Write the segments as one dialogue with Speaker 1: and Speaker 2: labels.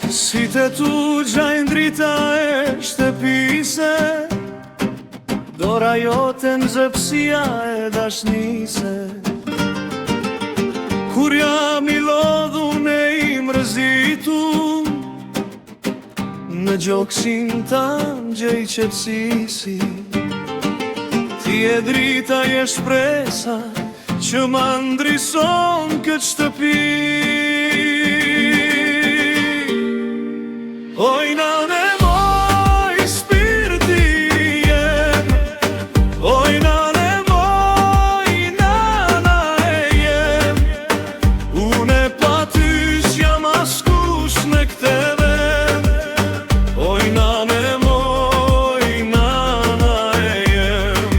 Speaker 1: Si të tu gjajnë drita e shtëpise, dora jote në zëpsia e dashnise. Kur jam i lodhun e i mërzitur, në gjoksin tanë gjej qetësisi. Ti e drita e shpresa që ma ndrison këtë shtëpi. Oj nane moj spirti jem, oj nane moj nana e jem. Une pa ty s'jam askush në këtë vend. Oj nane moj nana e jem.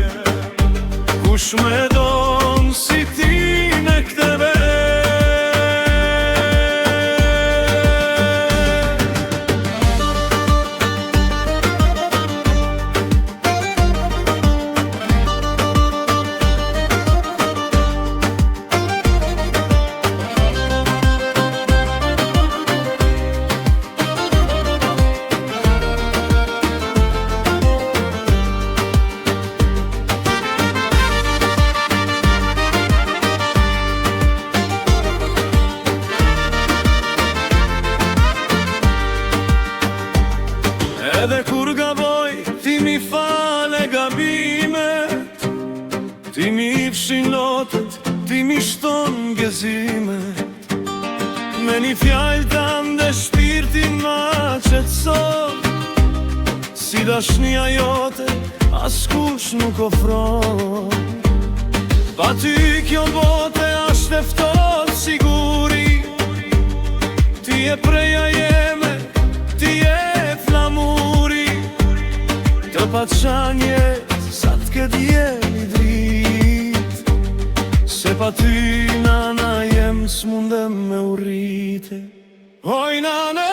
Speaker 1: Kush me don si ti në këtë vend. Edhe kur gaboj, ti mi fale gabimet, ti mi fshin lotët, ti mi shton gëzimet. Me një fjallë tam dhe shpirtin ma qetson, si dashnia jote askush nuk ofron. Pa ty kjo bote ashtë eftot siguri, ti e preja jeme, ti e flamuri. Të pa qanjet, sa t'ket jem i drit, se pa ty nana jem s'mundem me urrite. Oj nane